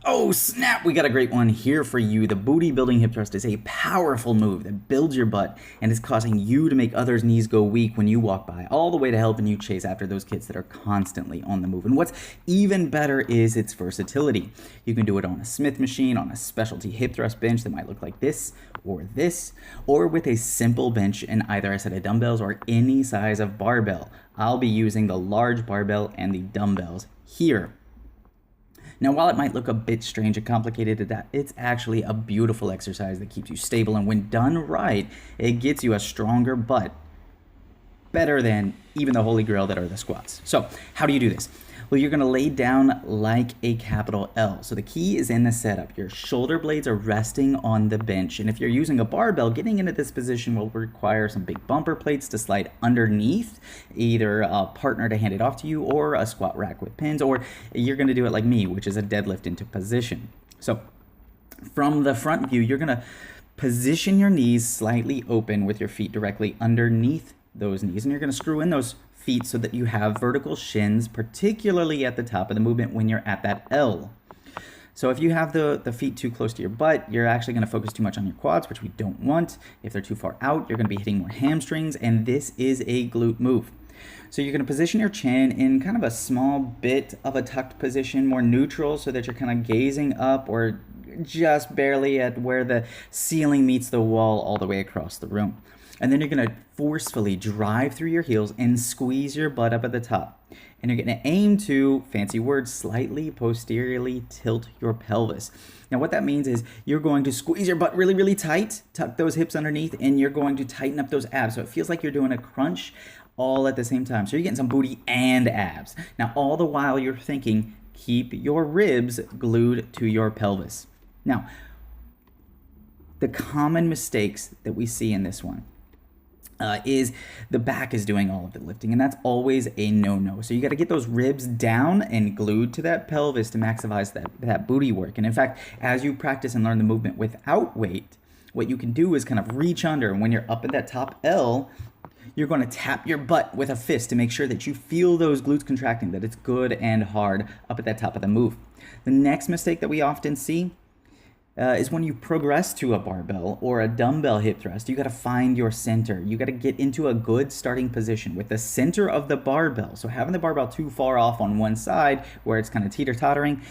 Oh snap, we got a great one here for you. The booty building hip thrust is a powerful move that builds your butt and is causing you to make others' knees go weak when you walk by, all the way to helping you chase after those kids that are constantly on the move. And what's even better is its versatility. You can do it on a Smith machine, on a specialty hip thrust bench that might look like this, or with a simple bench in either a set of dumbbells or any size of barbell. I'll be using the large barbell and the dumbbells here. Now, while it might look a bit strange and complicated, it's actually a beautiful exercise that keeps you stable, and when done right, it gets you a stronger butt, better than even the holy grail that are the squats. So, how do you do this? Well, you're going to lay down like a capital L. So the key is in the setup. Your shoulder blades are resting on the bench. And if you're using a barbell, getting into this position will require some big bumper plates to slide underneath, either a partner to hand it off to you or a squat rack with pins, or you're going to do it like me, which is a deadlift into position. So from the front view, you're going to position your knees slightly open with your feet directly underneath those knees, and you're going to screw in those feet so that you have vertical shins, particularly at the top of the movement when you're at that L. So if you have the feet too close to your butt, you're actually going to focus too much on your quads, which we don't want. If they're too far out, you're going to be hitting more hamstrings, and this is a glute move. So you're going to position your chin in kind of a small bit of a tucked position, more neutral, so that you're kind of gazing up or just barely at where the ceiling meets the wall all the way across the room. And then you're going to forcefully drive through your heels and squeeze your butt up at the top. And you're going to aim to, fancy words, slightly posteriorly tilt your pelvis. Now what that means is you're going to squeeze your butt really, really tight, tuck those hips underneath, and you're going to tighten up those abs. So it feels like you're doing a crunch all at the same time. So you're getting some booty and abs. Now all the while you're thinking, keep your ribs glued to your pelvis. Now, the common mistakes that we see in this one is the back is doing all of the lifting, and that's always a no-no. So you got to get those ribs down and glued to that pelvis to maximize that booty work. And in fact, as you practice and learn the movement without weight, what you can do is kind of reach under, and when you're up at that top L, you're going to tap your butt with a fist to make sure that you feel those glutes contracting, that it's good and hard up at that top of the move. The next mistake that we often see is when you progress to a barbell or a dumbbell hip thrust, you got to find your center. You got to get into a good starting position with the center of the barbell. So having the barbell too far off on one side where it's kind of teeter-tottering,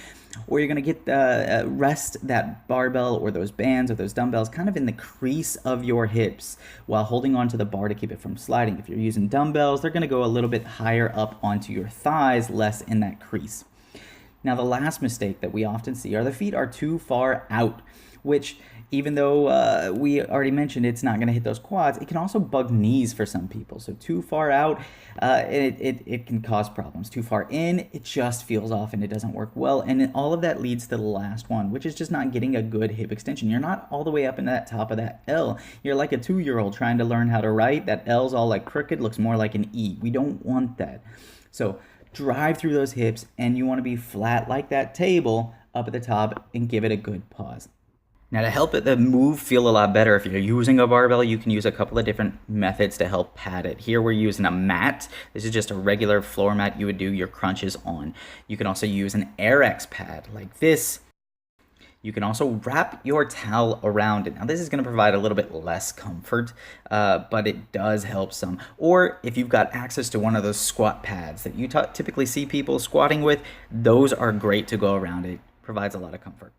or you're going to get rest that barbell or those bands or those dumbbells kind of in the crease of your hips while holding onto the bar to keep it from sliding. If you're using dumbbells, they're going to go a little bit higher up onto your thighs, less in that crease. Now, the last mistake that we often see are the feet are too far out, which even though we already mentioned it's not going to hit those quads, it can also bug knees for some people. So too far out, it can cause problems. Too far in, it just feels off and it doesn't work well. And all of that leads to the last one, which is just not getting a good hip extension. You're not all the way up in that top of that L. You're like a 2-year-old trying to learn how to write. That L's all like crooked, looks more like an E. We don't want that. So drive through those hips, and you want to be flat like that table up at the top and give it a good pause. Now, to help the move feel a lot better, if you're using a barbell, you can use a couple of different methods to help pad it. Here we're using a mat. This is just a regular floor mat you would do your crunches on. You can also use an Airex pad like this. You can also wrap your towel around it. Now, this is going to provide a little bit less comfort, but it does help some. Or if you've got access to one of those squat pads that you typically see people squatting with, those are great to go around. It provides a lot of comfort.